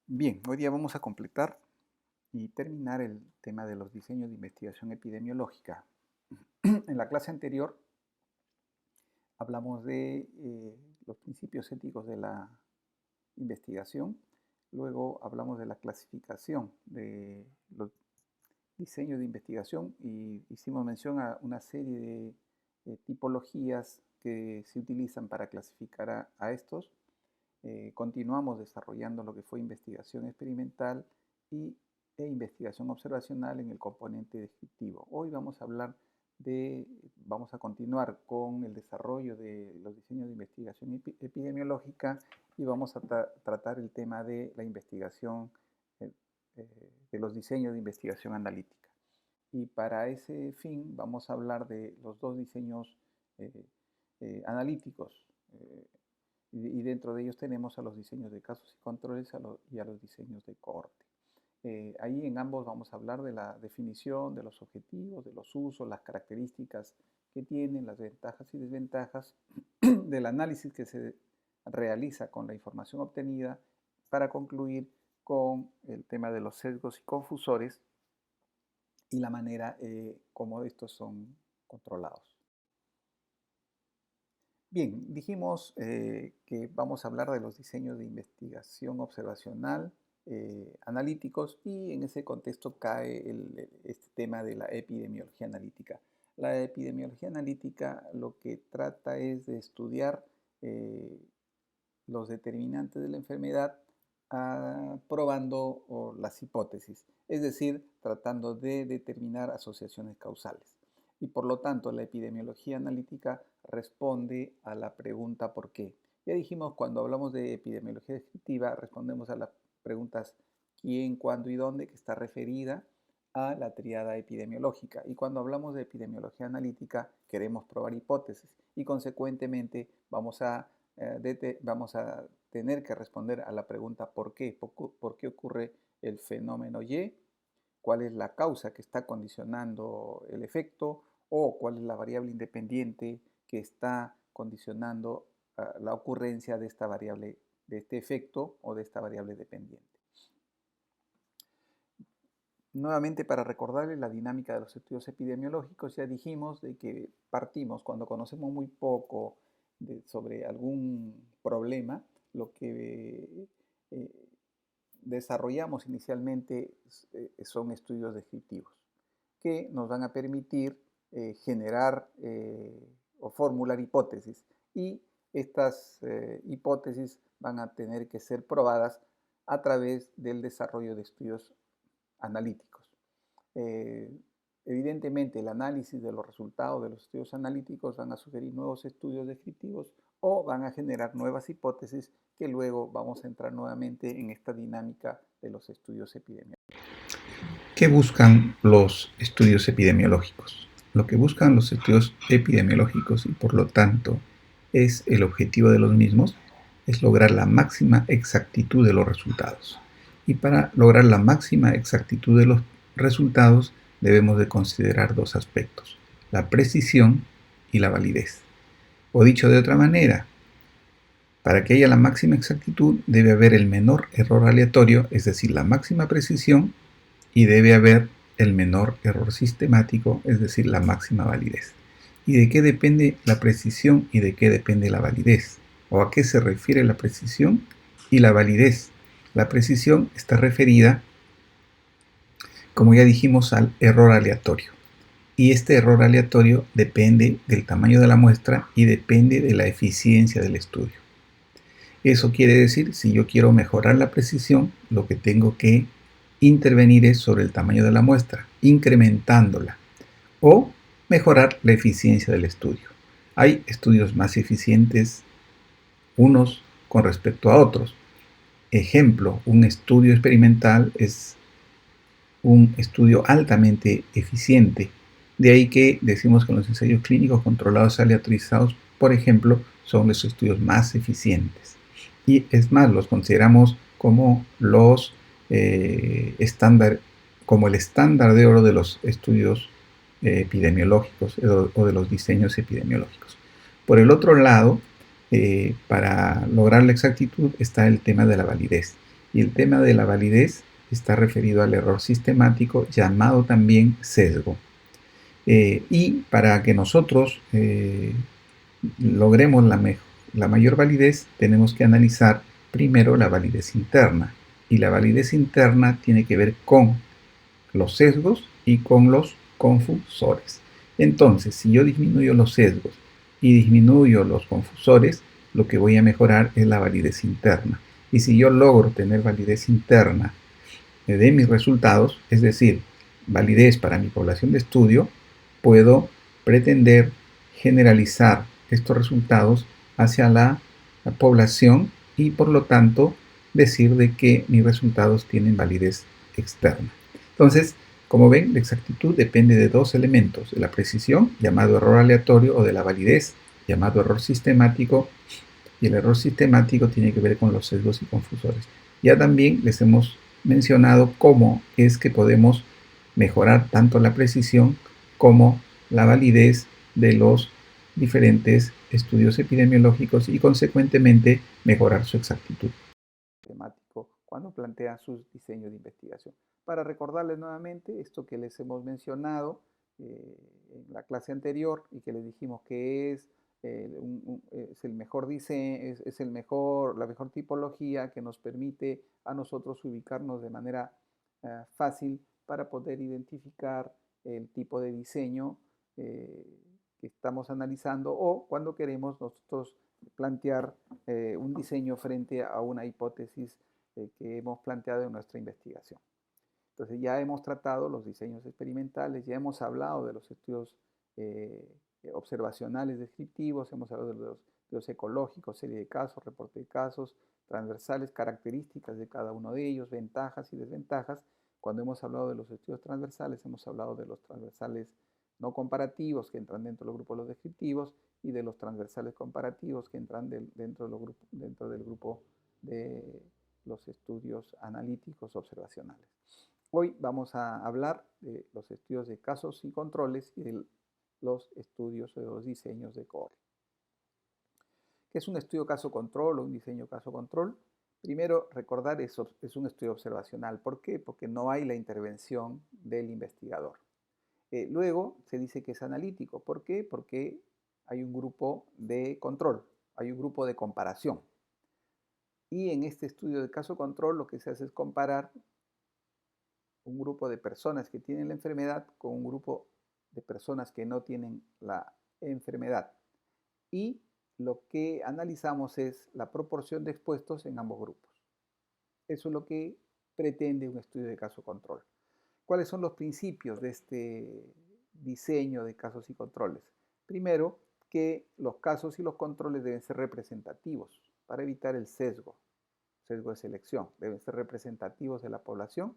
Bien, hoy día vamos a completar y terminar el tema de los diseños de investigación epidemiológica. En la clase anterior hablamos de los principios éticos de la investigación, luego hablamos de la clasificación de los diseños de investigación y hicimos mención a una serie de tipologías que se utilizan para clasificar a estos. Continuamos desarrollando lo que fue investigación experimental e investigación observacional en el componente descriptivo. Hoy vamos a continuar con el desarrollo de los diseños de investigación epidemiológica y vamos a tratar el tema de la investigación, eh, de los diseños de investigación analítica. Y para ese fin vamos a hablar de los dos diseños analíticos, y dentro de ellos tenemos a los diseños de casos y controles y a los diseños de cohorte. Ahí en ambos vamos a hablar de la definición, de los objetivos, de los usos, las características que tienen, las ventajas y desventajas, del análisis que se realiza con la información obtenida, para concluir con el tema de los sesgos y confusores y la manera como estos son controlados. Bien, dijimos que vamos a hablar de los diseños de investigación observacional, analíticos, y en ese contexto cae este tema de la epidemiología analítica. La epidemiología analítica lo que trata es de estudiar los determinantes de la enfermedad, probando las hipótesis, es decir, tratando de determinar asociaciones causales. Y por lo tanto, la epidemiología analítica responde a la pregunta ¿por qué? Ya dijimos, cuando hablamos de epidemiología descriptiva, respondemos a las preguntas quién, cuándo y dónde, que está referida a la tríada epidemiológica. Y cuando hablamos de epidemiología analítica, queremos probar hipótesis y consecuentemente vamos a tener que responder a la pregunta ¿por qué? ¿Por qué ocurre el fenómeno Y? ¿Cuál es la causa que está condicionando el efecto? ¿O cuál es la variable independiente que está condicionando la ocurrencia de esta variable, de este efecto o de esta variable dependiente? Nuevamente, para recordarles la dinámica de los estudios epidemiológicos, ya dijimos de que partimos cuando conocemos muy poco sobre algún problema. Lo que desarrollamos inicialmente son estudios descriptivos que nos van a permitir generar o formular hipótesis, y estas hipótesis van a tener que ser probadas a través del desarrollo de estudios analíticos. Evidentemente, el análisis de los resultados de los estudios analíticos van a sugerir nuevos estudios descriptivos o van a generar nuevas hipótesis que luego vamos a entrar nuevamente en esta dinámica de los estudios epidemiológicos. ¿Qué buscan los estudios epidemiológicos? Lo que buscan los estudios epidemiológicos, y por lo tanto es el objetivo de los mismos, es lograr la máxima exactitud de los resultados. Y para lograr la máxima exactitud de los resultados debemos de considerar dos aspectos: la precisión y la validez. O dicho de otra manera, para que haya la máxima exactitud debe haber el menor error aleatorio, es decir, la máxima precisión, y debe haber el menor error sistemático, es decir, la máxima validez. ¿Y de qué depende la precisión y de qué depende la validez? ¿O a qué se refiere la precisión y la validez? La precisión está referida, como ya dijimos, al error aleatorio. Y este error aleatorio depende del tamaño de la muestra y depende de la eficiencia del estudio. Eso quiere decir, si yo quiero mejorar la precisión, lo que tengo que intervenir es sobre el tamaño de la muestra, incrementándola, o mejorar la eficiencia del estudio. Hay estudios más eficientes unos con respecto a otros. Ejemplo, un estudio experimental es un estudio altamente eficiente. De ahí que decimos que los ensayos clínicos controlados aleatorizados, por ejemplo, son los estudios más eficientes. Y es más, los consideramos como los como el estándar de oro de los estudios epidemiológicos o de los diseños epidemiológicos. Por el otro lado, para lograr la exactitud está el tema de la validez. Y el tema de la validez está referido al error sistemático llamado también sesgo. Y para que nosotros logremos la mayor validez, tenemos que analizar primero la validez interna. Y la validez interna tiene que ver con los sesgos y con los confusores. Entonces, si yo disminuyo los sesgos y disminuyo los confusores, lo que voy a mejorar es la validez interna. Y si yo logro tener validez interna de mis resultados, es decir, validez para mi población de estudio, puedo pretender generalizar estos resultados hacia la población y por lo tanto decir de que mis resultados tienen validez externa. Entonces, como ven, la exactitud depende de dos elementos, de la precisión, llamado error aleatorio, o de la validez, llamado error sistemático, y el error sistemático tiene que ver con los sesgos y confusores. Ya también les hemos mencionado cómo es que podemos mejorar tanto la precisión como la validez de los diferentes estudios epidemiológicos y consecuentemente mejorar su exactitud. Temático cuando plantean sus diseños de investigación. Para recordarles nuevamente esto que les hemos mencionado en la clase anterior y que les dijimos que es el mejor diseño, es la mejor tipología que nos permite a nosotros ubicarnos de manera fácil para poder identificar el tipo de diseño que estamos analizando o cuando queremos nosotros plantear un diseño frente a una hipótesis que hemos planteado en nuestra investigación. Entonces ya hemos tratado los diseños experimentales, ya hemos hablado de los estudios observacionales descriptivos, hemos hablado de los estudios ecológicos, serie de casos, reporte de casos, transversales, características de cada uno de ellos, ventajas y desventajas. Cuando hemos hablado de los estudios transversales, hemos hablado de los transversales no comparativos que entran dentro del grupo de los descriptivos y de los transversales comparativos que entran dentro del grupo de los estudios analíticos observacionales. Hoy vamos a hablar de los estudios de casos y controles y de los estudios o de los diseños de cohorte. ¿Qué es un estudio caso-control o un diseño caso-control? Primero, recordar eso es un estudio observacional. ¿Por qué? Porque no hay la intervención del investigador. Luego se dice que es analítico. ¿Por qué? Porque hay un grupo de control, hay un grupo de comparación. Y en este estudio de caso-control lo que se hace es comparar un grupo de personas que tienen la enfermedad con un grupo de personas que no tienen la enfermedad. Y lo que analizamos es la proporción de expuestos en ambos grupos. Eso es lo que pretende un estudio de caso control. ¿Cuáles son los principios de este diseño de casos y controles? Primero, que los casos y los controles deben ser representativos para evitar el sesgo de selección. Deben ser representativos de la población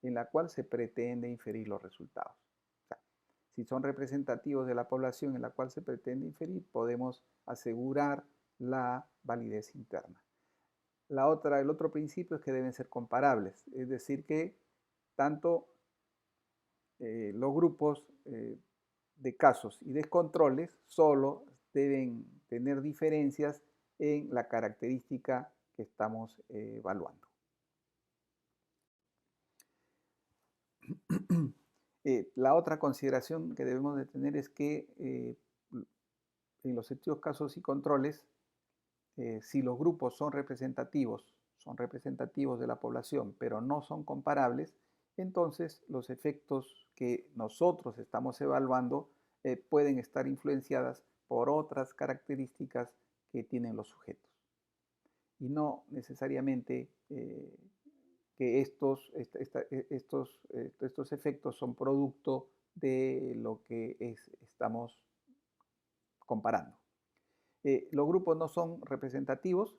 en la cual se pretende inferir los resultados. O sea, si son representativos de la población en la cual se pretende inferir, podemos asegurar la validez interna. El otro principio es que deben ser comparables, es decir, que tanto los grupos de casos y de controles solo deben tener diferencias en la característica que estamos evaluando. La otra consideración que debemos de tener es que en los estudios casos y controles, si los grupos son representativos de la población, pero no son comparables, entonces los efectos que nosotros estamos evaluando pueden estar influenciadas por otras características que tienen los sujetos. Y no necesariamente que estos efectos son producto de lo que estamos comparando. Los grupos no son representativos.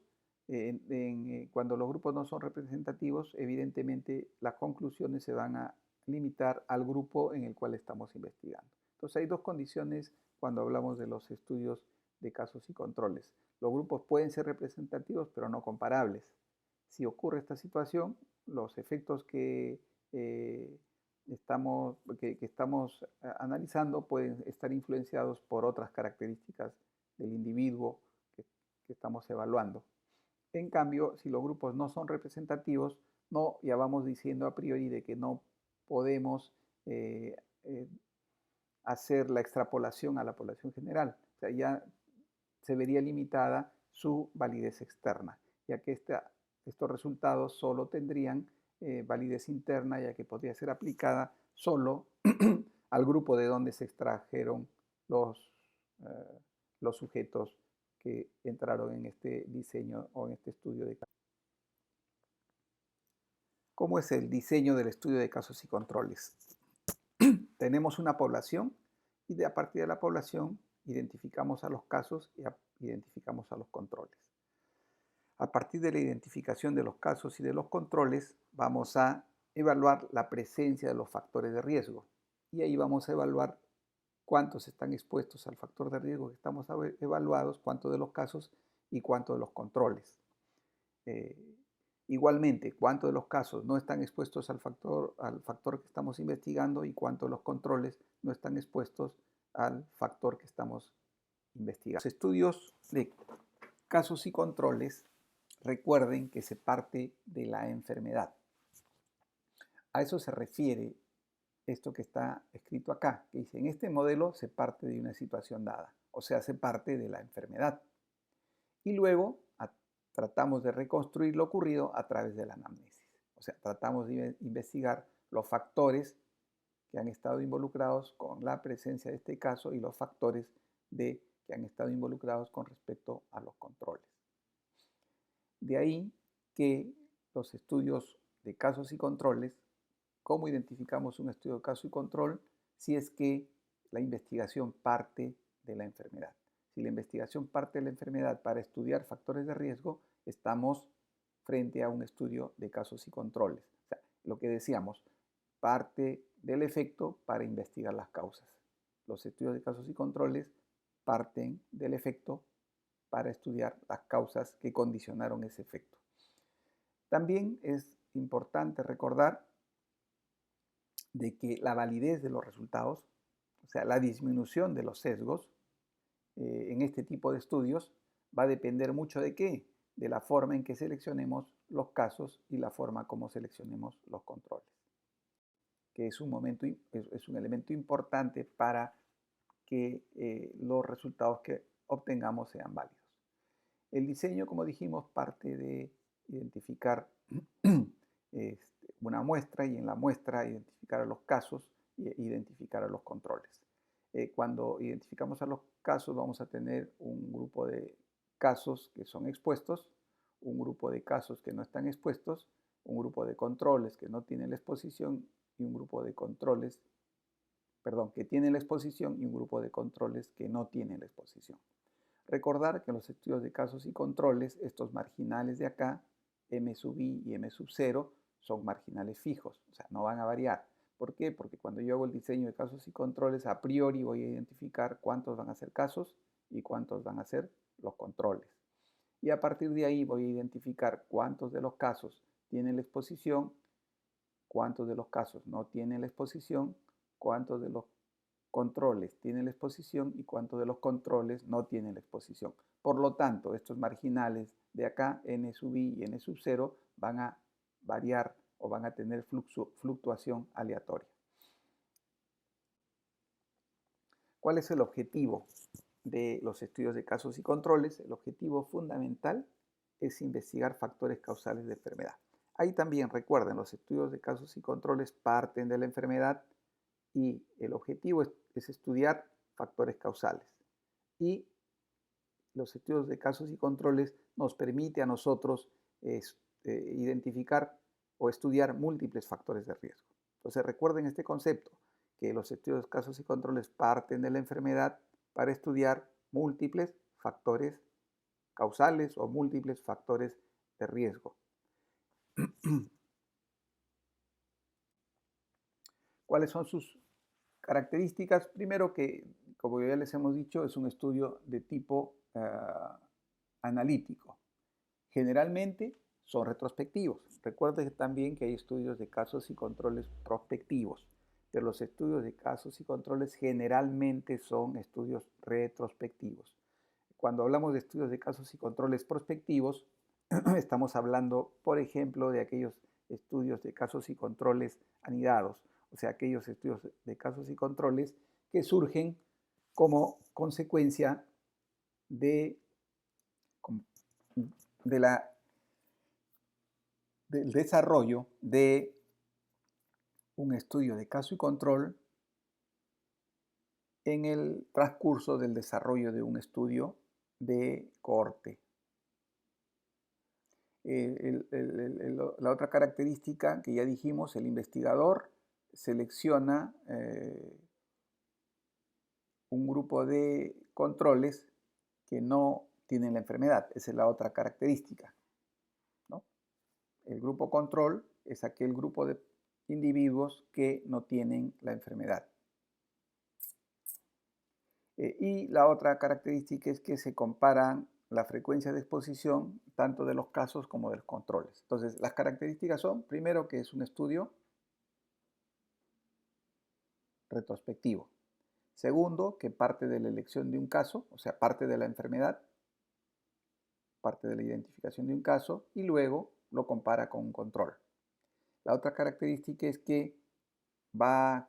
Cuando los grupos no son representativos, evidentemente las conclusiones se van a limitar al grupo en el cual estamos investigando. Entonces hay dos condiciones cuando hablamos de los estudios de casos y controles. Los grupos pueden ser representativos, pero no comparables. Si ocurre esta situación, los efectos que estamos analizando pueden estar influenciados por otras características del individuo que estamos evaluando. En cambio, si los grupos no son representativos, no, ya vamos diciendo a priori de que no podemos eh, eh, hacer la extrapolación a la población general. O sea, ya se vería limitada su validez externa, ya que estos resultados solo tendrían validez interna, ya que podría ser aplicada solo al grupo de donde se extrajeron los, eh, los sujetos que entraron en este diseño o en este estudio de casos. ¿Cómo es el diseño del estudio de casos y controles? Tenemos una población y a partir de la población identificamos a los casos y identificamos a los controles. A partir de la identificación de los casos y de los controles, vamos a evaluar la presencia de los factores de riesgo. Y ahí vamos a evaluar cuántos están expuestos al factor de riesgo que estamos evaluados, cuántos de los casos y cuántos de los controles. Igualmente, cuántos de los casos no están expuestos al factor que estamos investigando y cuántos de los controles no están expuestos al factor que estamos investigando. Los estudios de casos y controles, recuerden que se parte de la enfermedad. A eso se refiere esto que está escrito acá, que dice, en este modelo se parte de una situación dada, o sea, se parte de la enfermedad. Y luego tratamos de reconstruir lo ocurrido a través de la anamnesis. O sea, tratamos de investigar los factores que han estado involucrados con la presencia de este caso y los factores que han estado involucrados con respecto a los controles. De ahí que los estudios de casos y controles, ¿cómo identificamos un estudio de caso y control? Si es que la investigación parte de la enfermedad. Si la investigación parte de la enfermedad para estudiar factores de riesgo, estamos frente a un estudio de casos y controles. O sea, lo que decíamos, parte del efecto para investigar las causas. Los estudios de casos y controles parten del efecto para estudiar las causas que condicionaron ese efecto. También es importante recordar de que la validez de los resultados, o sea, la disminución de los sesgos en este tipo de estudios va a depender mucho de qué, de la forma en que seleccionemos los casos y la forma como seleccionemos los controles, que es un elemento importante para que los resultados que obtengamos sean válidos. El diseño, como dijimos, parte de identificar una muestra y en la muestra identificar a los casos e identificar a los controles. Cuando identificamos a los casos vamos a tener un grupo de casos que son expuestos, un grupo de casos que no están expuestos, un grupo de controles que no tienen la exposición y un grupo de controles, que tienen la exposición y un grupo de controles que no tienen la exposición. Recordar que en los estudios de casos y controles, estos marginales de acá, M sub I y M sub 0, son marginales fijos, o sea, no van a variar. ¿Por qué? Porque cuando yo hago el diseño de casos y controles, a priori voy a identificar cuántos van a ser casos y cuántos van a ser los controles. Y a partir de ahí voy a identificar cuántos de los casos tienen la exposición, cuántos de los casos no tienen la exposición, cuántos de los controles tienen la exposición y cuántos de los controles no tienen la exposición. Por lo tanto, estos marginales de acá, n sub i y n sub 0, van a variar o van a tener fluctuación aleatoria. ¿Cuál es el objetivo de los estudios de casos y controles? El objetivo fundamental es investigar factores causales de enfermedad. Ahí también recuerden, los estudios de casos y controles parten de la enfermedad y el objetivo es estudiar factores causales. Y los estudios de casos y controles nos permite a nosotros identificar o estudiar múltiples factores de riesgo. Entonces recuerden este concepto, que los estudios de casos y controles parten de la enfermedad para estudiar múltiples factores causales o múltiples factores de riesgo. ¿Cuáles son sus características? Primero que, como ya les hemos dicho, es un estudio de tipo analítico. Generalmente son retrospectivos. Recuerden también que hay estudios de casos y controles prospectivos, pero los estudios de casos y controles generalmente son estudios retrospectivos. Cuando hablamos de estudios de casos y controles prospectivos, estamos hablando, por ejemplo, de aquellos estudios de casos y controles anidados, o sea, aquellos estudios de casos y controles que surgen como consecuencia de, de la, del desarrollo de un estudio de caso y control en el transcurso del desarrollo de un estudio de cohorte. La otra característica que ya dijimos, el investigador selecciona un grupo de controles que no tienen la enfermedad. Esa es la otra característica, ¿no? El grupo control es aquel grupo de individuos que no tienen la enfermedad. Y la otra característica es que se comparan la frecuencia de exposición tanto de los casos como de los controles. Entonces, las características son, primero, que es un estudio retrospectivo. Segundo, que parte de la elección de un caso, o sea, parte de la enfermedad, parte de la identificación de un caso, y luego lo compara con un control. La otra característica es que va a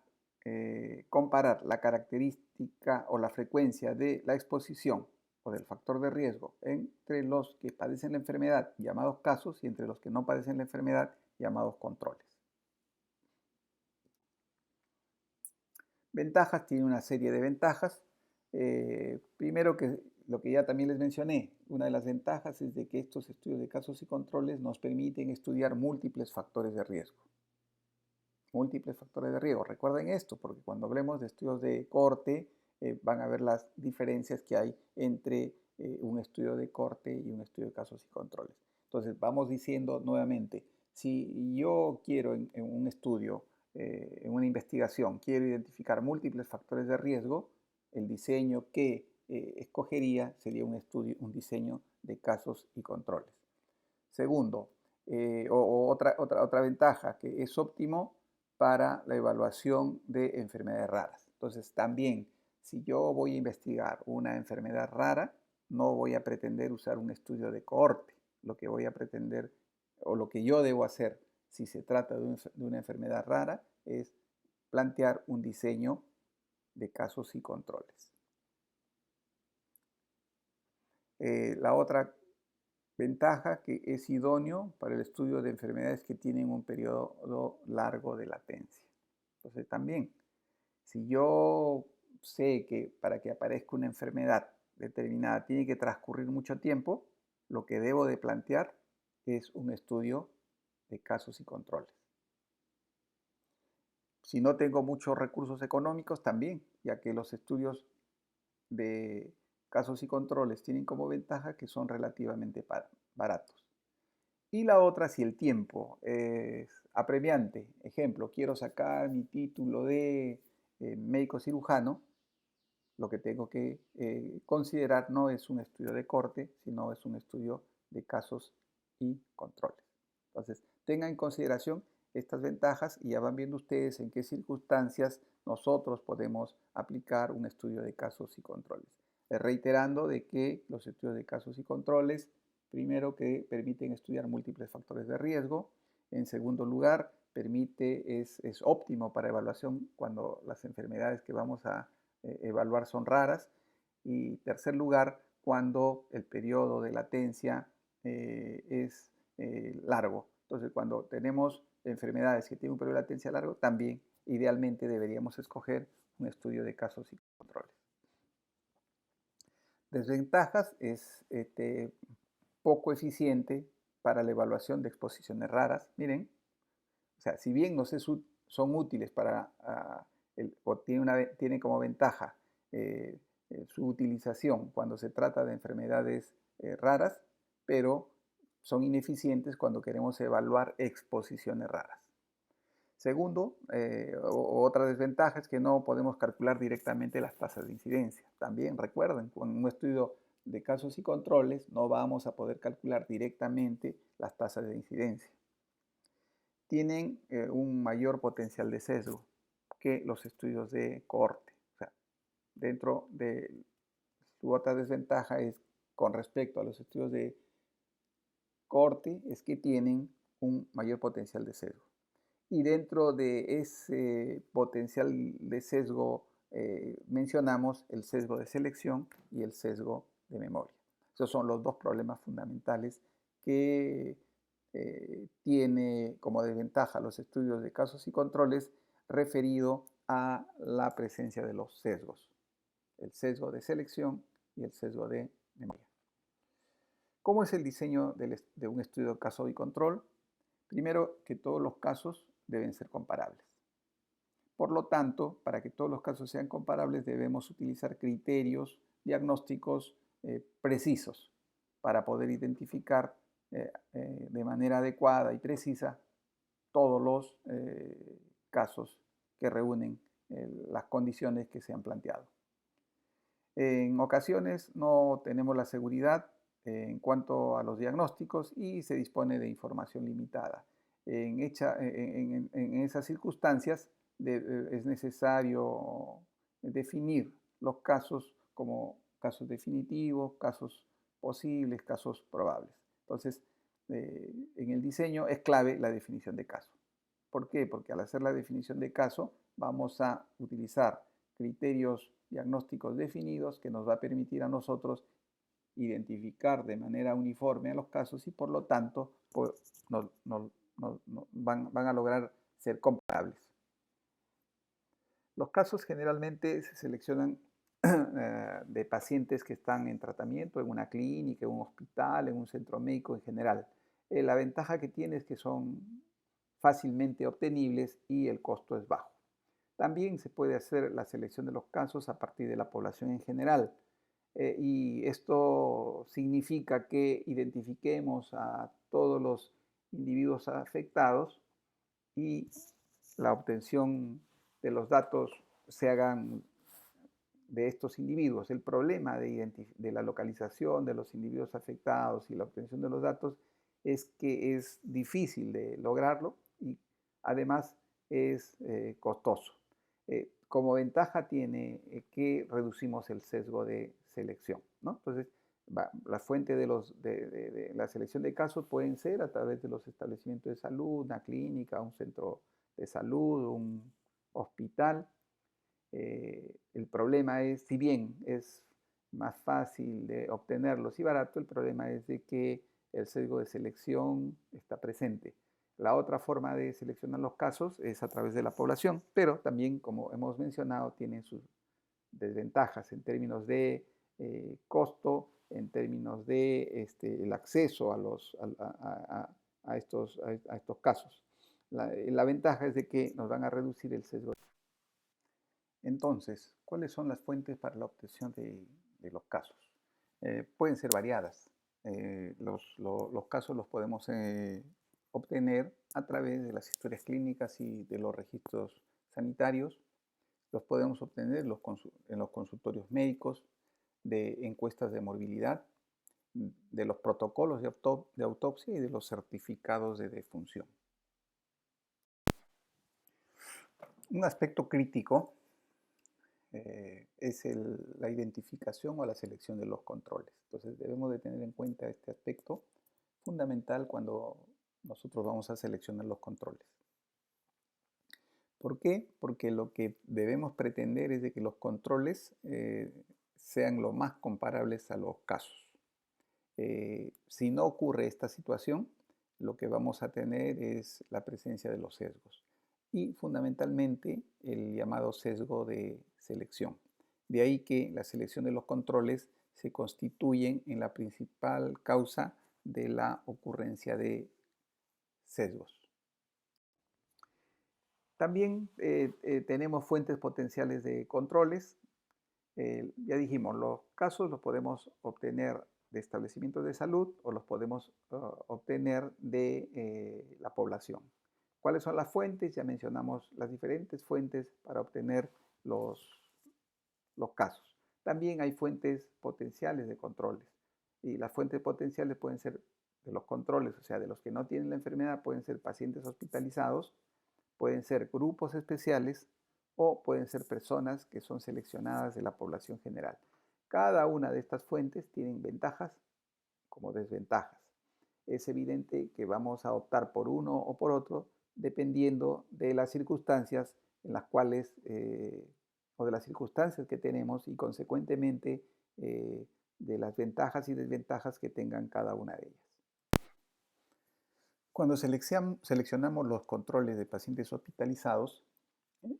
comparar la característica o la frecuencia de la exposición o del factor de riesgo entre los que padecen la enfermedad, llamados casos, y entre los que no padecen la enfermedad, llamados controles. Ventajas, tiene una serie de ventajas. Primero, que lo que ya también les mencioné, una de las ventajas es de que estos estudios de casos y controles nos permiten estudiar múltiples factores de riesgo. Múltiples factores de riesgo. Recuerden esto, porque cuando hablemos de estudios de cohorte, van a ver las diferencias que hay entre un estudio de cohorte y un estudio de casos y controles. Entonces, vamos diciendo nuevamente, si yo quiero en un estudio, en una investigación, quiero identificar múltiples factores de riesgo, el diseño que escogería sería un diseño de casos y controles. Segundo, otra ventaja, que es óptimo para la evaluación de enfermedades raras. Entonces, también, si yo voy a investigar una enfermedad rara, no voy a pretender usar un estudio de cohorte. Lo que voy a pretender, o lo que yo debo hacer si se trata de una enfermedad rara, es plantear un diseño de casos y controles. La otra ventaja, que es idóneo para el estudio de enfermedades que tienen un periodo largo de latencia. Entonces también, si yo sé que para que aparezca una enfermedad determinada tiene que transcurrir mucho tiempo, lo que debo de plantear es un estudio de casos y controles. Si no tengo muchos recursos económicos, también, ya que los estudios de casos y controles tienen como ventaja que son relativamente baratos. Y la otra, si el tiempo es apremiante, ejemplo, quiero sacar mi título de médico cirujano, lo que tengo que considerar no es un estudio de corte, sino es un estudio de casos y controles. Entonces, tengan en consideración estas ventajas y ya van viendo ustedes en qué circunstancias nosotros podemos aplicar un estudio de casos y controles. Reiterando de que los estudios de casos y controles, primero, que permiten estudiar múltiples factores de riesgo. En segundo lugar, es óptimo para evaluación cuando las enfermedades que vamos a evaluar son raras. Y tercer lugar, cuando el periodo de latencia es largo. Entonces, cuando tenemos enfermedades que tienen un periodo de latencia largo, también idealmente deberíamos escoger un estudio de casos y controles. Desventajas, es poco eficiente para la evaluación de exposiciones raras. Miren, o sea, si bien no son útiles para, o tiene como ventaja su utilización cuando se trata de enfermedades raras, pero son ineficientes cuando queremos evaluar exposiciones raras. Segundo, otra desventaja es que no podemos calcular directamente las tasas de incidencia. También recuerden, con un estudio de casos y controles no vamos a poder calcular directamente las tasas de incidencia. Tienen un mayor potencial de sesgo que los estudios de cohorte. O sea, dentro de su otra desventaja es con respecto a los estudios de corte es que tienen un mayor potencial de sesgo. Y dentro de ese potencial de sesgo mencionamos el sesgo de selección y el sesgo de memoria. Esos son los dos problemas fundamentales que tiene como desventaja los estudios de casos y controles referido a la presencia de los sesgos, el sesgo de selección y el sesgo de memoria. ¿Cómo es el diseño de un estudio de caso y control? Primero, que todos los casos deben ser comparables. Por lo tanto, para que todos los casos sean comparables, debemos utilizar criterios diagnósticos precisos para poder identificar de manera adecuada y precisa todos los casos que reúnen las condiciones que se han planteado. En ocasiones no tenemos la seguridad en cuanto a los diagnósticos y se dispone de información limitada. En esas circunstancias es necesario definir los casos como casos definitivos, casos posibles, casos probables. Entonces, en el diseño es clave la definición de caso. ¿Por qué? Porque al hacer la definición de caso vamos a utilizar criterios diagnósticos definidos que nos va a permitir a nosotros identificar de manera uniforme a los casos y por lo tanto pues, van a lograr ser comparables. Los casos generalmente se seleccionan de pacientes que están en tratamiento en una clínica, en un hospital, en un centro médico en general. La ventaja que tiene es que son fácilmente obtenibles y el costo es bajo. También se puede hacer la selección de los casos a partir de la población en general. Y esto significa que identifiquemos a todos los individuos afectados y la obtención de los datos se hagan de estos individuos. El problema de la localización de los individuos afectados y la obtención de los datos es que es difícil de lograrlo y además es costoso. Como ventaja tiene que reducimos el sesgo de selección, ¿no? Entonces, la fuente de la selección de casos pueden ser a través de los establecimientos de salud, una clínica, un centro de salud, un hospital. El problema es, si bien es más fácil de obtenerlos y barato, el problema es de que el sesgo de selección está presente. La otra forma de seleccionar los casos es a través de la población, pero también, como hemos mencionado, tiene sus desventajas en términos de costo, en términos de el acceso a estos casos. La ventaja es de que nos van a reducir el sesgo. Entonces, ¿cuáles son las fuentes para la obtención de los casos? Pueden ser variadas. Los casos los podemos obtener a través de las historias clínicas y de los registros sanitarios. Los podemos obtener en los consultorios médicos, de encuestas de morbilidad, de los protocolos de autopsia y de los certificados de defunción. Un aspecto crítico es la identificación o la selección de los controles. Entonces debemos de tener en cuenta este aspecto fundamental cuando nosotros vamos a seleccionar los controles. ¿Por qué? Porque lo que debemos pretender es de que los controles sean lo más comparables a los casos. Si no ocurre esta situación, lo que vamos a tener es la presencia de los sesgos y fundamentalmente el llamado sesgo de selección. De ahí que la selección de los controles se constituyen en la principal causa de la ocurrencia de sesgos. También tenemos fuentes potenciales de controles. Ya dijimos, los casos los podemos obtener de establecimientos de salud o los podemos obtener de la población. ¿Cuáles son las fuentes? Ya mencionamos las diferentes fuentes para obtener los casos. También hay fuentes potenciales de controles. Y las fuentes potenciales pueden ser de los controles, o sea, de los que no tienen la enfermedad, pueden ser pacientes hospitalizados, pueden ser grupos especiales o pueden ser personas que son seleccionadas de la población general. Cada una de estas fuentes tienen ventajas como desventajas. es evidente que vamos a optar por uno o por otro dependiendo de las circunstancias en las cuales, o de las circunstancias que tenemos y consecuentemente de las ventajas y desventajas que tengan cada una de ellas. Cuando seleccionamos los controles de pacientes hospitalizados, ¿eh?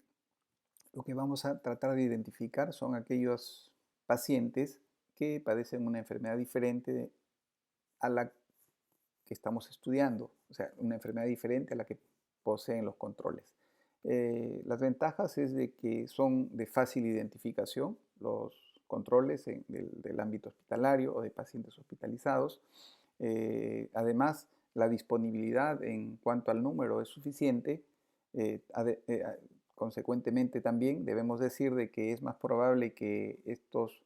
Lo que vamos a tratar de identificar son aquellos pacientes que padecen una enfermedad diferente a la que estamos estudiando, o sea, una enfermedad diferente a la que poseen los controles. Las ventajas es de que son de fácil identificación los controles del ámbito hospitalario o de pacientes hospitalizados. Además, la disponibilidad en cuanto al número es suficiente. Consecuentemente también debemos decir de que es más probable que estos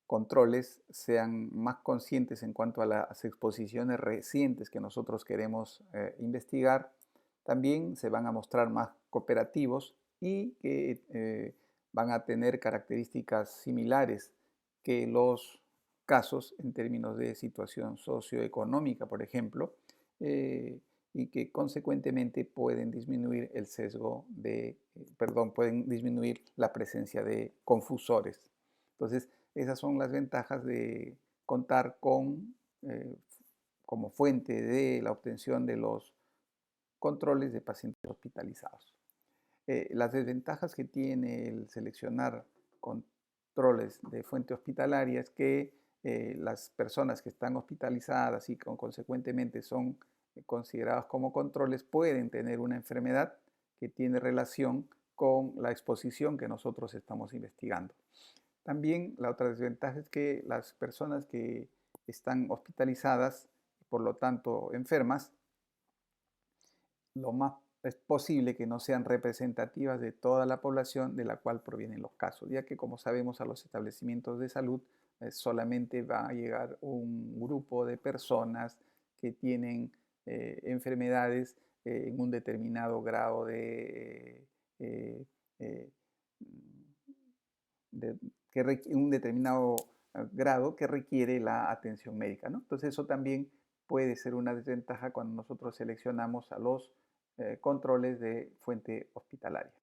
controles sean más conscientes en cuanto a las exposiciones recientes que nosotros queremos investigar. También se van a mostrar más cooperativos y que van a tener características similares que los casos en términos de situación socioeconómica, por ejemplo, y que consecuentemente pueden disminuir el sesgo pueden disminuir la presencia de confusores. Entonces, esas son las ventajas de contar con, como fuente de la obtención de los controles de pacientes hospitalizados. Las desventajas que tiene el seleccionar controles de fuente hospitalaria es que las personas que están hospitalizadas y consecuentemente son consideradas como controles pueden tener una enfermedad que tiene relación con la exposición que nosotros estamos investigando. También la otra desventaja es que las personas que están hospitalizadas, por lo tanto enfermas, lo más es posible que no sean representativas de toda la población de la cual provienen los casos, ya que como sabemos a los establecimientos de salud solamente va a llegar un grupo de personas que tienen enfermedades en un determinado grado eh, eh, un determinado grado que requiere la atención médica, ¿no? Entonces eso también puede ser una desventaja cuando nosotros seleccionamos a los controles de fuente hospitalaria.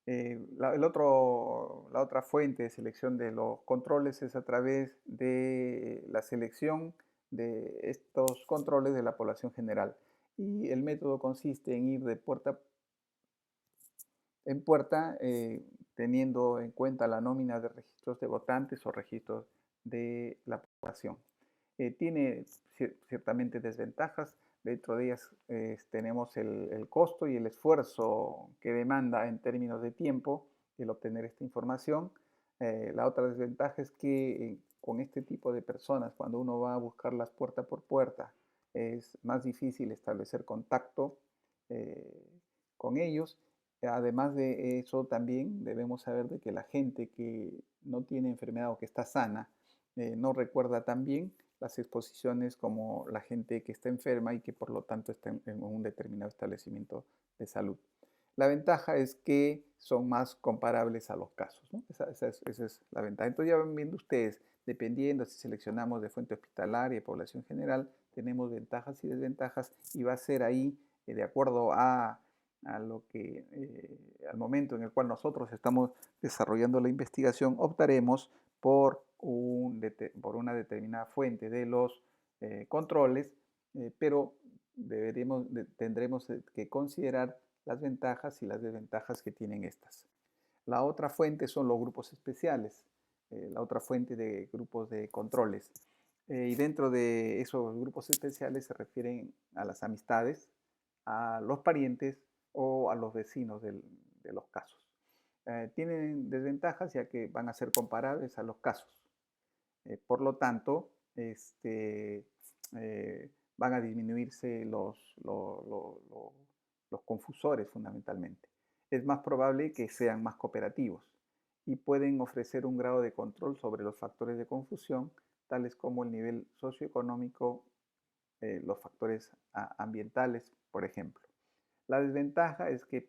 La otra fuente de selección de los controles es a través de la selección de estos controles de la población general. Y el método consiste en ir de puerta en puerta, teniendo en cuenta la nómina de registros de votantes o registros de la población. Tiene ciertamente desventajas. Dentro de ellas tenemos el costo y el esfuerzo que demanda en términos de tiempo el obtener esta información. La otra desventaja es que con este tipo de personas, cuando uno va a buscarlas puerta por puerta, es más difícil establecer contacto con ellos. Además de eso, también debemos saber de que la gente que no tiene enfermedad o que está sana no recuerda tan bien las exposiciones como la gente que está enferma y que por lo tanto está en un determinado establecimiento de salud. La ventaja es que son más comparables a los casos, ¿no? Esa es la ventaja. Entonces ya van viendo ustedes, dependiendo si seleccionamos de fuente hospitalaria y población general, tenemos ventajas y desventajas y va a ser ahí, de acuerdo a lo que al momento en el cual nosotros estamos desarrollando la investigación, optaremos por una determinada fuente de los controles, pero tendremos que considerar las ventajas y las desventajas que tienen estas. La otra fuente son los grupos especiales, la otra fuente de grupos de controles. Y dentro de esos grupos especiales se refieren a las amistades, a los parientes o a los vecinos de los casos. Tienen desventajas ya que van a ser comparables a los casos. Por lo tanto, van a disminuirse los confusores fundamentalmente. Es más probable que sean más cooperativos y pueden ofrecer un grado de control sobre los factores de confusión, tales como el nivel socioeconómico, los factores ambientales, por ejemplo. La desventaja es que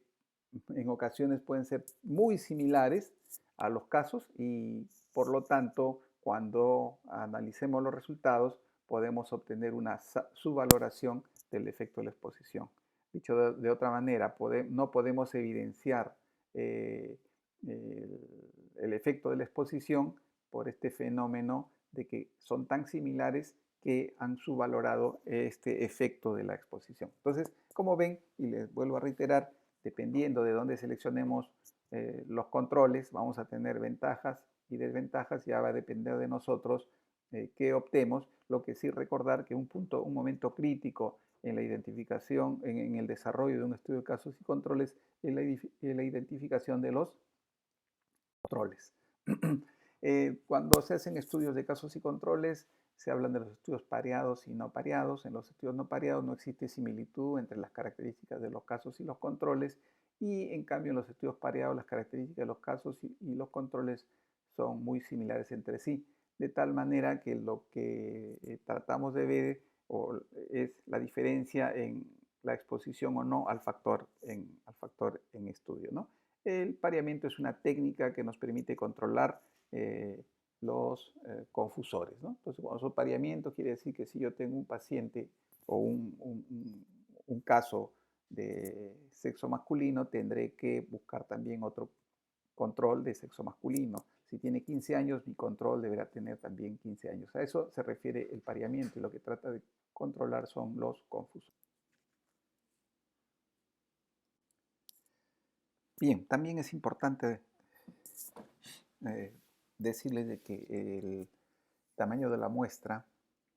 en ocasiones pueden ser muy similares a los casos y por lo tanto cuando analicemos los resultados podemos obtener una subvaloración del efecto de la exposición. Dicho de otra manera, no podemos evidenciar el efecto de la exposición por este fenómeno de que son tan similares que han subvalorado este efecto de la exposición. Entonces, como ven, y les vuelvo a reiterar, dependiendo de dónde seleccionemos los controles, vamos a tener ventajas y desventajas, ya va a depender de nosotros qué optemos. Lo que sí recordar que un momento crítico en la identificación, en el desarrollo de un estudio de casos y controles, es la identificación de los controles. Cuando se hacen estudios de casos y controles, se hablan de los estudios pareados y no pareados. En los estudios no pareados no existe similitud entre las características de los casos y los controles, y en cambio en los estudios pareados las características de los casos y los controles son muy similares entre sí, de tal manera que lo que tratamos de ver es la diferencia en la exposición o no al factor en estudio, ¿no? El pareamiento es una técnica que nos permite controlar los confusores, ¿no? Entonces, cuando son pareamiento, quiere decir que si yo tengo un paciente o un caso de sexo masculino, tendré que buscar también otro control de sexo masculino. Si tiene 15 años, mi control deberá tener también 15 años. A eso se refiere el pareamiento, y lo que trata de controlar son los confusores. Bien, también es importante decirles de que el tamaño de la muestra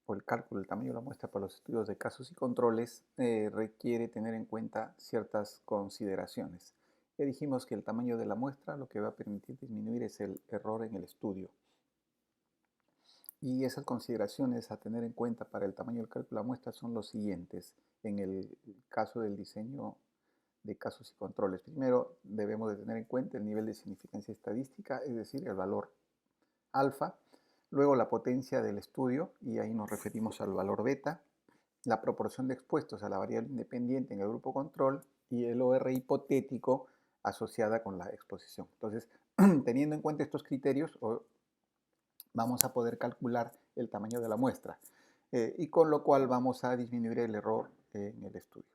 o el cálculo del tamaño de la muestra para los estudios de casos y controles requiere tener en cuenta ciertas consideraciones. Ya dijimos que el tamaño de la muestra lo que va a permitir disminuir es el error en el estudio. Y esas consideraciones a tener en cuenta para el tamaño del cálculo de la muestra son los siguientes en el caso del diseño de casos y controles. Primero, debemos de tener en cuenta el nivel de significancia estadística, es decir, el valor alfa. Luego, la potencia del estudio, y ahí nos referimos al valor beta. La proporción de expuestos a la variable independiente en el grupo control y el OR hipotético asociada con la exposición. Entonces, teniendo en cuenta estos criterios, vamos a poder calcular el tamaño de la muestra, y con lo cual vamos a disminuir el error en el estudio.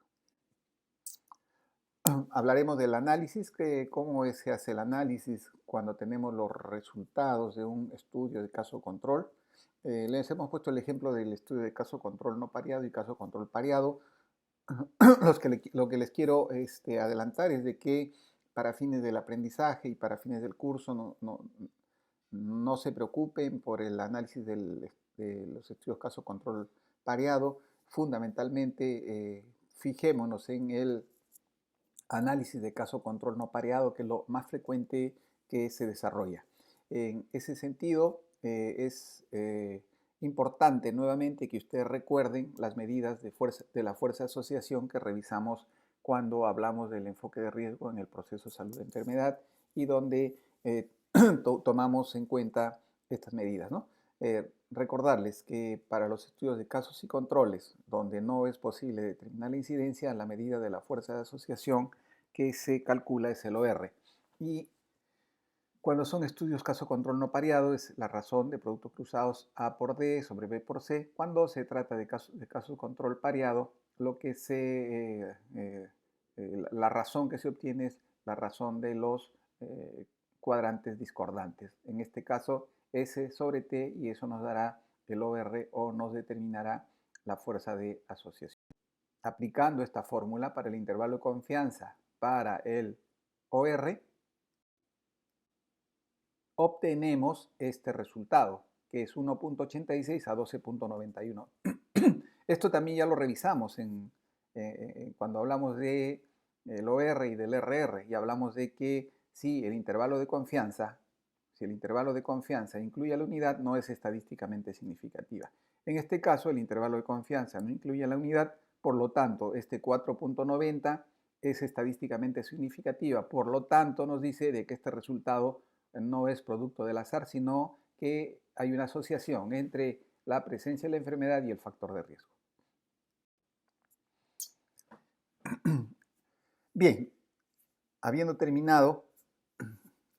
Hablaremos del análisis, cómo se hace el análisis cuando tenemos los resultados de un estudio de caso control. Les hemos puesto el ejemplo del estudio de caso control no pareado y caso control pareado. Lo que les quiero adelantar es de que para fines del aprendizaje y para fines del curso no se preocupen por el análisis de los estudios caso control pareado. Fundamentalmente fijémonos en el análisis de caso control no pareado, que es lo más frecuente que se desarrolla. En ese sentido, es importante nuevamente que ustedes recuerden las medidas de la fuerza de asociación que revisamos cuando hablamos del enfoque de riesgo en el proceso salud-enfermedad, y donde tomamos en cuenta estas medidas, ¿no? Recordarles que para los estudios de casos y controles, donde no es posible determinar la incidencia, la medida de la fuerza de asociación que se calcula es el OR. Y cuando son estudios caso-control no pareado, es la razón de productos cruzados A por D sobre B por C. Cuando se trata de caso-control pareado, la razón que se obtiene es la razón de los cuadrantes discordantes. En este caso, S sobre T, y eso nos dará el OR o nos determinará la fuerza de asociación. Aplicando esta fórmula para el intervalo de confianza para el OR, obtenemos este resultado, que es 1.86 a 12.91. Esto también ya lo revisamos cuando hablamos del OR y del RR, y hablamos de que si el intervalo de confianza incluye a la unidad, no es estadísticamente significativa. En este caso, el intervalo de confianza no incluye a la unidad, por lo tanto, este 4.90 es estadísticamente significativa. Por lo tanto, nos dice de que este resultado no es producto del azar, sino que hay una asociación entre la presencia de la enfermedad y el factor de riesgo. Bien, habiendo terminado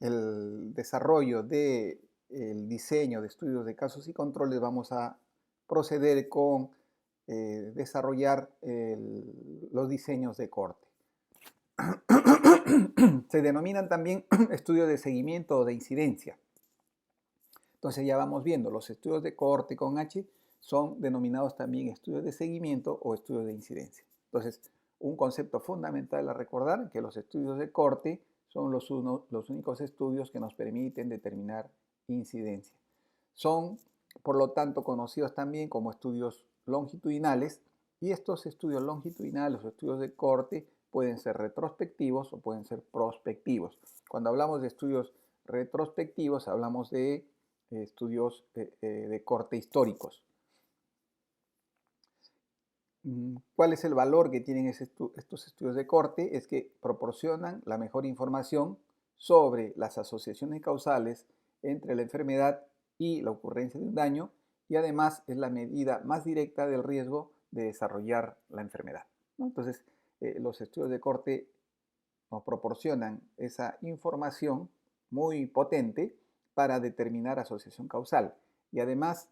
el desarrollo del diseño de estudios de casos y controles, vamos a proceder con desarrollar los diseños de corte. Se denominan también estudios de seguimiento o de incidencia. Entonces ya vamos viendo, los estudios de corte con H son denominados también estudios de seguimiento o estudios de incidencia. Entonces, un concepto fundamental a recordar, que los estudios de corte son los únicos estudios que nos permiten determinar incidencia. Son, por lo tanto, conocidos también como estudios longitudinales, y estos estudios longitudinales o estudios de corte pueden ser retrospectivos o pueden ser prospectivos. Cuando hablamos de estudios retrospectivos, hablamos de estudios de corte históricos. ¿Cuál es el valor que tienen estos estudios de corte? Es que proporcionan la mejor información sobre las asociaciones causales entre la enfermedad y la ocurrencia de un daño, y además es la medida más directa del riesgo de desarrollar la enfermedad, ¿no? Entonces, los estudios de corte nos proporcionan esa información muy potente para determinar asociación causal, y además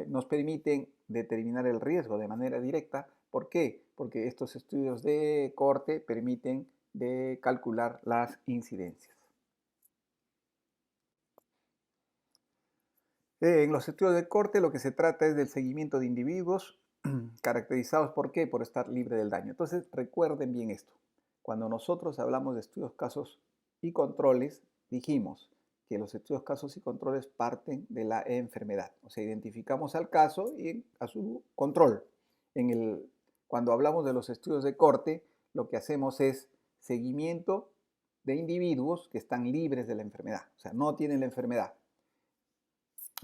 nos permiten determinar el riesgo de manera directa. ¿Por qué? Porque estos estudios de corte permiten de calcular las incidencias. En los estudios de corte lo que se trata es del seguimiento de individuos caracterizados ¿por qué? Por estar libre del daño. Entonces recuerden bien esto. Cuando nosotros hablamos de estudios, casos y controles, dijimos que los estudios, casos y controles parten de la enfermedad. O sea, identificamos al caso y a su control. Cuando hablamos de los estudios de corte, lo que hacemos es seguimiento de individuos que están libres de la enfermedad. O sea, no tienen la enfermedad.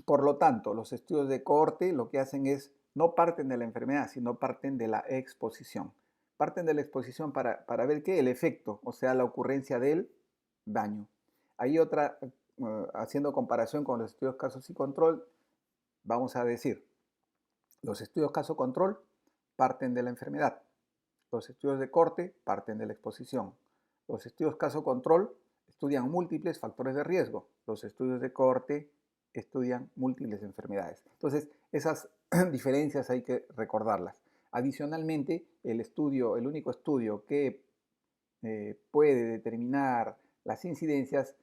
Por lo tanto, los estudios de corte lo que hacen es, no parten de la enfermedad, sino parten de la exposición. Parten de la exposición para ver qué, el efecto, o sea, la ocurrencia del daño. Hay otra, haciendo comparación con los estudios casos y control, vamos a decir, los estudios caso-control parten de la enfermedad. Los estudios de corte parten de la exposición. Los estudios caso-control estudian múltiples factores de riesgo. Los estudios de corte estudian múltiples enfermedades. Entonces, esas diferencias hay que recordarlas. Adicionalmente, el único estudio que puede determinar las incidencias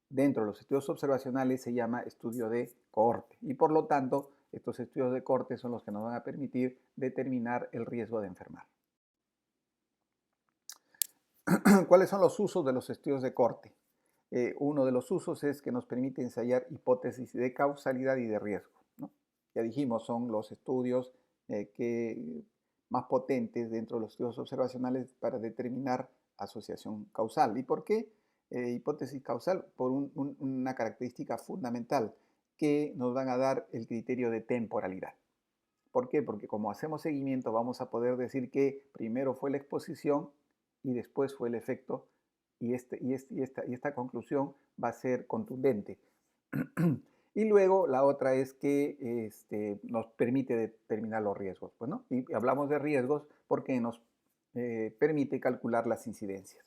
dentro de los estudios observacionales se llama estudio de cohorte. Y por lo tanto, estos estudios de cohorte son los que nos van a permitir determinar el riesgo de enfermar. ¿Cuáles son los usos de los estudios de cohorte? Uno de los usos es que nos permite ensayar hipótesis de causalidad y de riesgo, ¿no? Ya dijimos, son los estudios más potentes dentro de los estudios observacionales para determinar asociación causal. ¿Y por qué hipótesis causal? Por una característica fundamental, que nos van a dar el criterio de temporalidad. ¿Por qué? Porque como hacemos seguimiento, vamos a poder decir que primero fue la exposición y después fue el efecto, y esta conclusión va a ser contundente. Y luego la otra es que nos permite determinar los riesgos, pues, ¿no? Y hablamos de riesgos porque nos permite calcular las incidencias.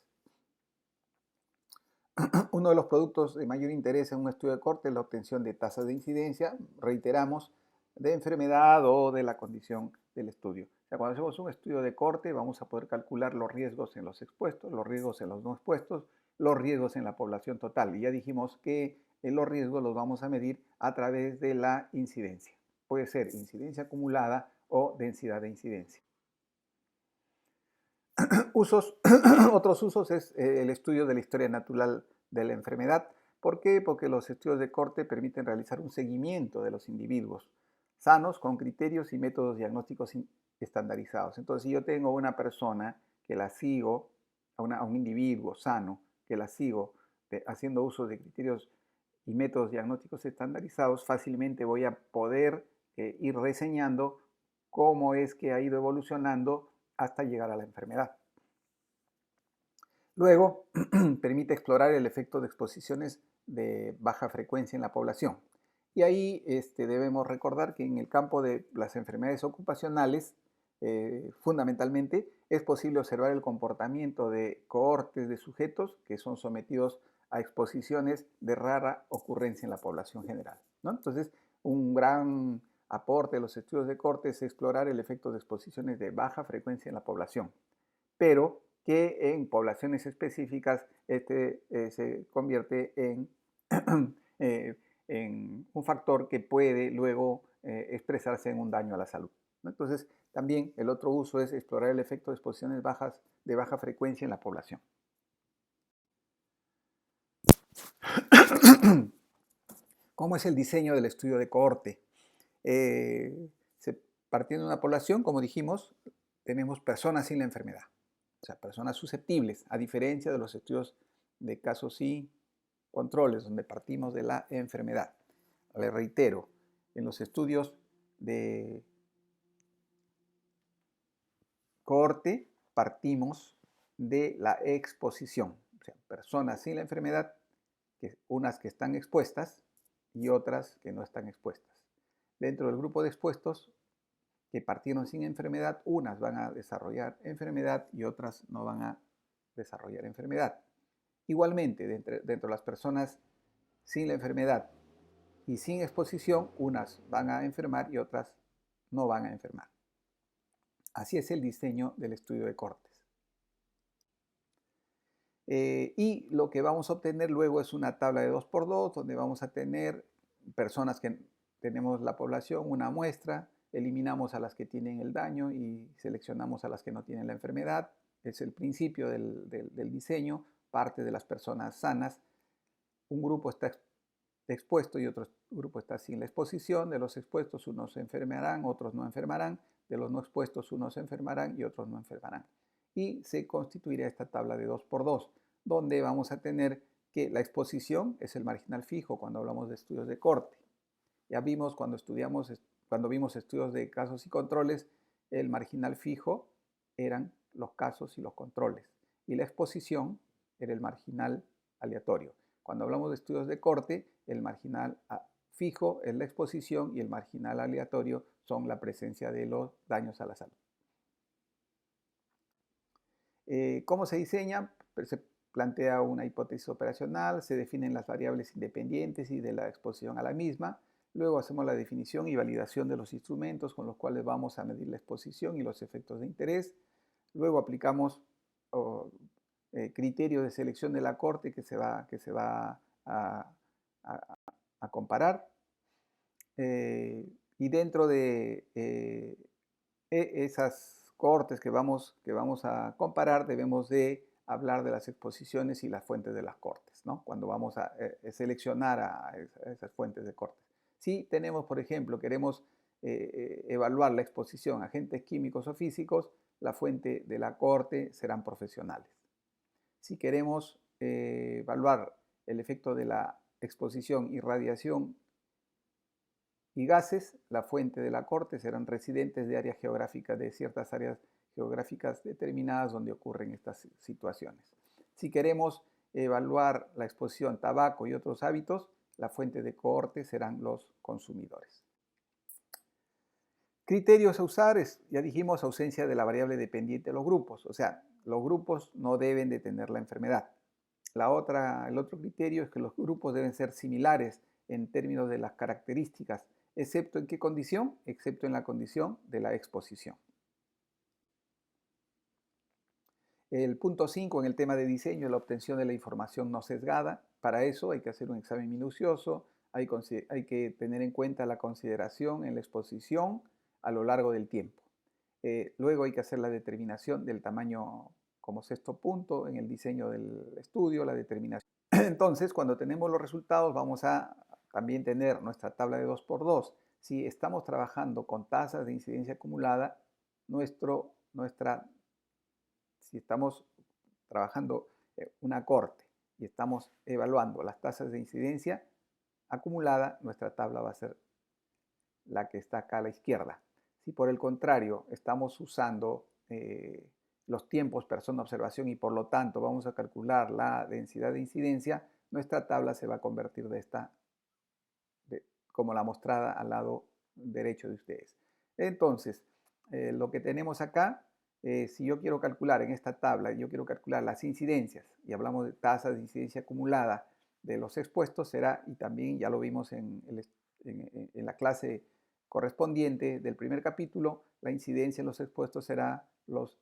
Uno de los productos de mayor interés en un estudio de corte es la obtención de tasas de incidencia, reiteramos, de enfermedad o de la condición del estudio. O sea, cuando hacemos un estudio de corte vamos a poder calcular los riesgos en los expuestos, los riesgos en los no expuestos, los riesgos en la población total. Y ya dijimos que los riesgos los vamos a medir a través de la incidencia. Puede ser incidencia acumulada o densidad de incidencia. Otros usos es el estudio de la historia natural de la enfermedad. ¿Por qué? Porque los estudios de corte permiten realizar un seguimiento de los individuos sanos con criterios y métodos diagnósticos estandarizados. Entonces, si yo tengo una persona que la sigo, a un individuo sano, que la sigo haciendo uso de criterios y métodos diagnósticos estandarizados, fácilmente voy a poder ir reseñando cómo es que ha ido evolucionando hasta llegar a la enfermedad. Luego, permite explorar el efecto de exposiciones de baja frecuencia en la población. Y ahí debemos recordar que en el campo de las enfermedades ocupacionales, fundamentalmente, es posible observar el comportamiento de cohortes de sujetos que son sometidos a exposiciones de rara ocurrencia en la población general, ¿no? Entonces, un gran aporte de los estudios de corte es explorar el efecto de exposiciones de baja frecuencia en la población, pero que en poblaciones específicas se convierte en un factor que puede luego expresarse en un daño a la salud, ¿no? Entonces, también el otro uso es explorar el efecto de exposiciones de baja frecuencia en la población. ¿Cómo es el diseño del estudio de cohorte? Partiendo de una población, como dijimos, tenemos personas sin la enfermedad, o sea, personas susceptibles, a diferencia de los estudios de casos y controles, donde partimos de la enfermedad. Le reitero, en los estudios de cohorte partimos de la exposición, o sea, personas sin la enfermedad, unas que están expuestas y otras que no están expuestas. Dentro del grupo de expuestos que partieron sin enfermedad, unas van a desarrollar enfermedad y otras no van a desarrollar enfermedad. Igualmente, dentro de las personas sin la enfermedad y sin exposición, unas van a enfermar y otras no van a enfermar. Así es el diseño del estudio de cohortes. Y lo que vamos a obtener luego es una tabla de 2×2, donde vamos a tener personas que tenemos la población, una muestra, eliminamos a las que tienen el daño y seleccionamos a las que no tienen la enfermedad. Es el principio del diseño, parte de las personas sanas. Un grupo está expuesto y otro grupo está sin la exposición. De los expuestos unos se enfermarán, otros no enfermarán. De los no expuestos unos se enfermarán y otros no enfermarán. Y se constituirá esta tabla de 2×2, donde vamos a tener que la exposición es el marginal fijo cuando hablamos de estudios de corte. Ya vimos cuando vimos estudios de casos y controles, el marginal fijo eran los casos y los controles, y la exposición era el marginal aleatorio. Cuando hablamos de estudios de corte, el marginal fijo es la exposición y el marginal aleatorio son la presencia de los daños a la salud. ¿Cómo se diseña? Se plantea una hipótesis operacional, se definen las variables independientes y de la exposición a la misma. Luego hacemos la definición y validación de los instrumentos con los cuales vamos a medir la exposición y los efectos de interés. Luego aplicamos criterios de selección de la corte que se va a comparar. Y dentro de esas cohortes que vamos a comparar, debemos de hablar de las exposiciones y las fuentes de las cohortes, ¿no? Cuando vamos a seleccionar a esas fuentes de cohortes. Si tenemos, por ejemplo, queremos evaluar la exposición a agentes químicos o físicos, la fuente de la cohorte serán profesionales. Si queremos evaluar el efecto de la exposición y radiación y gases, la fuente de la cohorte serán residentes de áreas geográficas, de ciertas áreas geográficas determinadas donde ocurren estas situaciones. Si queremos evaluar la exposición a tabaco y otros hábitos, la fuente de cohorte serán los consumidores. Criterios a usar ya dijimos, ausencia de la variable dependiente de los grupos, o sea, los grupos no deben de tener la enfermedad. El otro criterio es que los grupos deben ser similares en términos de las características, ¿excepto en qué condición? Excepto en la condición de la exposición. El punto 5 en el tema de diseño es la obtención de la información no sesgada. Para eso hay que hacer un examen minucioso, hay que tener en cuenta la consideración en la exposición a lo largo del tiempo. Luego hay que hacer la determinación del tamaño como sexto punto en el diseño del estudio, la determinación. Entonces, cuando tenemos los resultados, vamos a también tener nuestra tabla de 2×2. Si estamos trabajando con tasas de incidencia acumulada, si estamos trabajando una corte y estamos evaluando las tasas de incidencia acumulada, nuestra tabla va a ser la que está acá a la izquierda. Si por el contrario estamos usando los tiempos persona observación y por lo tanto vamos a calcular la densidad de incidencia, nuestra tabla se va a convertir como la mostrada al lado derecho de ustedes. Entonces, lo que tenemos acá, si yo quiero calcular en esta tabla, yo quiero calcular las incidencias y hablamos de tasas de incidencia acumulada de los expuestos, será, y también ya lo vimos en la clase correspondiente del primer capítulo, la incidencia en los expuestos será los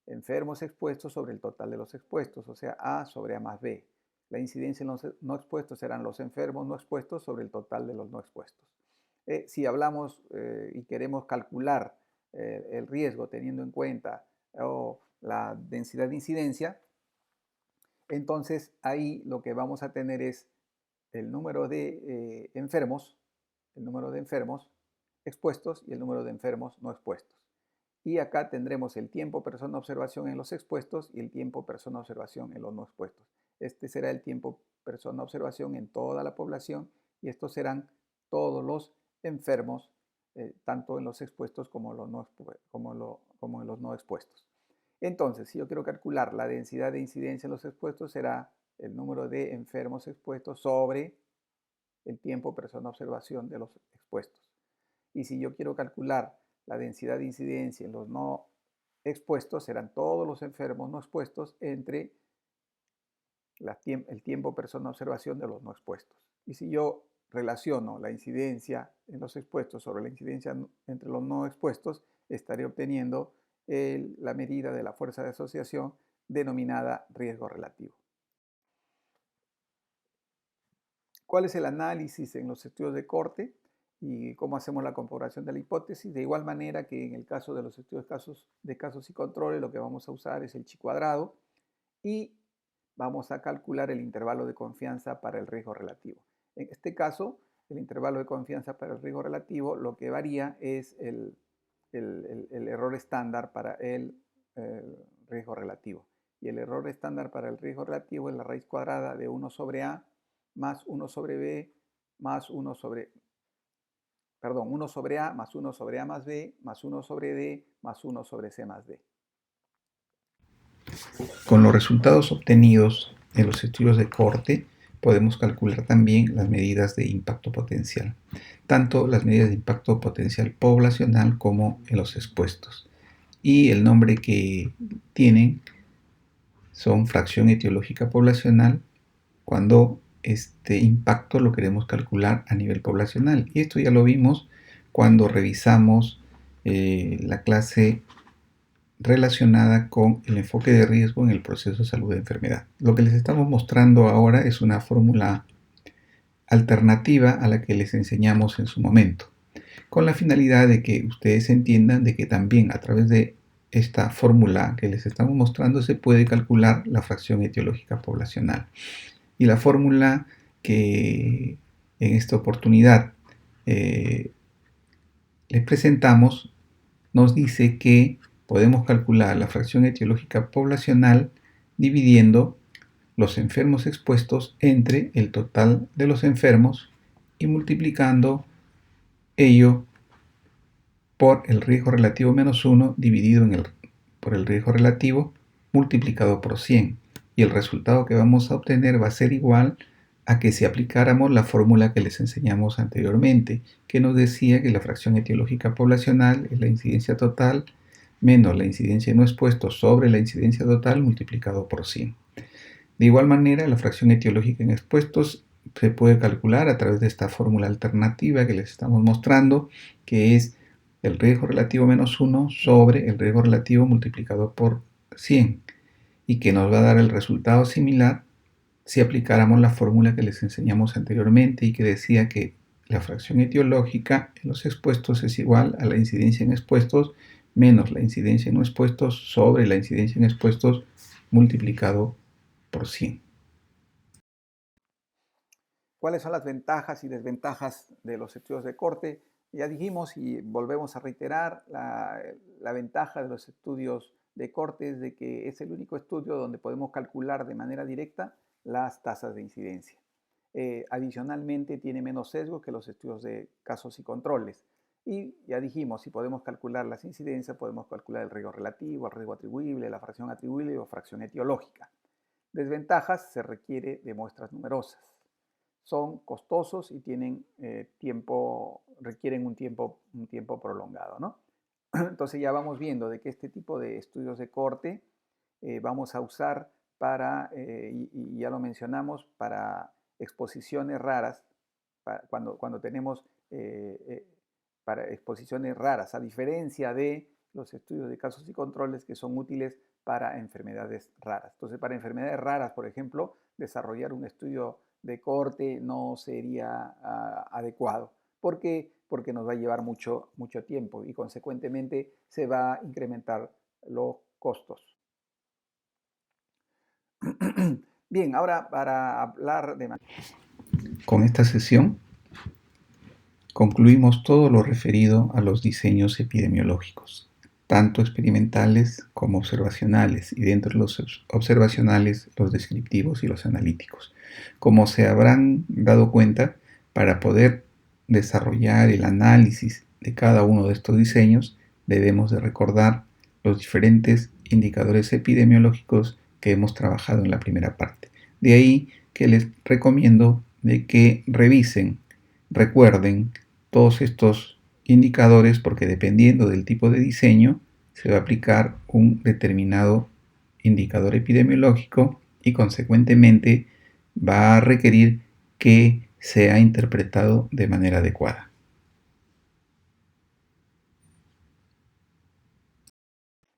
enfermos expuestos sobre el total de los expuestos, o sea, A sobre A más B. La incidencia en los no expuestos serán los enfermos no expuestos sobre el total de los no expuestos. Si hablamos y queremos calcular el riesgo teniendo en cuenta la densidad de incidencia, entonces ahí lo que vamos a tener es el número de enfermos expuestos y el número de enfermos no expuestos. Y acá tendremos el tiempo persona observación en los expuestos y el tiempo persona observación en los no expuestos. Este será el tiempo persona observación en toda la población y estos serán todos los enfermos, tanto en los expuestos como en los no expuestos. Entonces, si yo quiero calcular la densidad de incidencia en los expuestos, será el número de enfermos expuestos sobre el tiempo persona observación de los expuestos. Y si yo quiero calcular la densidad de incidencia en los no expuestos, serán todos los enfermos no expuestos entre el tiempo persona observación de los no expuestos. Y si yo relaciono la incidencia en los expuestos sobre la incidencia entre los no expuestos, estaré obteniendo la medida de la fuerza de asociación denominada riesgo relativo. ¿Cuál es el análisis en los estudios de corte y cómo hacemos la comprobación de la hipótesis? De igual manera que en el caso de los estudios de casos y controles, lo que vamos a usar es el chi cuadrado y vamos a calcular el intervalo de confianza para el riesgo relativo. En este caso, el intervalo de confianza para el riesgo relativo, lo que varía es el error estándar para el riesgo relativo. Y el error estándar para el riesgo relativo es la raíz cuadrada de 1 sobre A más 1 sobre B más 1 sobre A más 1 sobre A más B más 1 sobre D más 1 sobre C más D. Con los resultados obtenidos en los estudios de corte, podemos calcular también las medidas de impacto potencial, tanto las medidas de impacto potencial poblacional como en los expuestos. Y el nombre que tienen son fracción etiológica poblacional cuando este impacto lo queremos calcular a nivel poblacional. Y esto ya lo vimos cuando revisamos la clase relacionada con el enfoque de riesgo en el proceso de salud de enfermedad. Lo que les estamos mostrando ahora es una fórmula alternativa a la que les enseñamos en su momento, con la finalidad de que ustedes entiendan de que también a través de esta fórmula que les estamos mostrando se puede calcular la fracción etiológica poblacional. Y la fórmula que en esta oportunidad les presentamos nos dice que podemos calcular la fracción etiológica poblacional dividiendo los enfermos expuestos entre el total de los enfermos y multiplicando ello por el riesgo relativo menos 1 dividido por el riesgo relativo multiplicado por 100. Y el resultado que vamos a obtener va a ser igual a que si aplicáramos la fórmula que les enseñamos anteriormente, que nos decía que la fracción etiológica poblacional es la incidencia total menos la incidencia no expuesto sobre la incidencia total multiplicado por 100. De igual manera, la fracción etiológica en expuestos se puede calcular a través de esta fórmula alternativa que les estamos mostrando, que es el riesgo relativo menos 1 sobre el riesgo relativo multiplicado por 100, y que nos va a dar el resultado similar si aplicáramos la fórmula que les enseñamos anteriormente y que decía que la fracción etiológica en los expuestos es igual a la incidencia en expuestos menos la incidencia en no expuestos sobre la incidencia en expuestos multiplicado por 100. ¿Cuáles son las ventajas y desventajas de los estudios de corte? Ya dijimos y volvemos a reiterar, la ventaja de los estudios de corte es de que es el único estudio donde podemos calcular de manera directa las tasas de incidencia. Adicionalmente tiene menos sesgo que los estudios de casos y controles. Y ya dijimos, si podemos calcular las incidencias, podemos calcular el riesgo relativo, el riesgo atribuible, la fracción atribuible o fracción etiológica. Desventajas, se requiere de muestras numerosas. Son costosos y requieren un tiempo prolongado, ¿no? Entonces ya vamos viendo de que este tipo de estudios de corte vamos a usar y ya lo mencionamos, para exposiciones raras, cuando tenemos para exposiciones raras, a diferencia de los estudios de casos y controles que son útiles para enfermedades raras. Entonces, para enfermedades raras, por ejemplo, desarrollar un estudio de cohorte no sería adecuado. ¿Por qué? Porque nos va a llevar mucho tiempo y consecuentemente se va a incrementar los costos. Bien, ahora para hablar de... Con esta sesión concluimos todo lo referido a los diseños epidemiológicos, tanto experimentales como observacionales, y dentro de los observacionales los descriptivos y los analíticos. Como se habrán dado cuenta, para poder desarrollar el análisis de cada uno de estos diseños, debemos de recordar los diferentes indicadores epidemiológicos que hemos trabajado en la primera parte. De ahí que les recomiendo de que recuerden todos estos indicadores, porque dependiendo del tipo de diseño se va a aplicar un determinado indicador epidemiológico y consecuentemente va a requerir que sea interpretado de manera adecuada.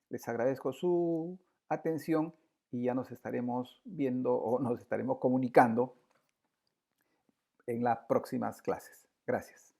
Les agradezco su atención y ya nos estaremos viendo o nos estaremos comunicando en las próximas clases. Gracias.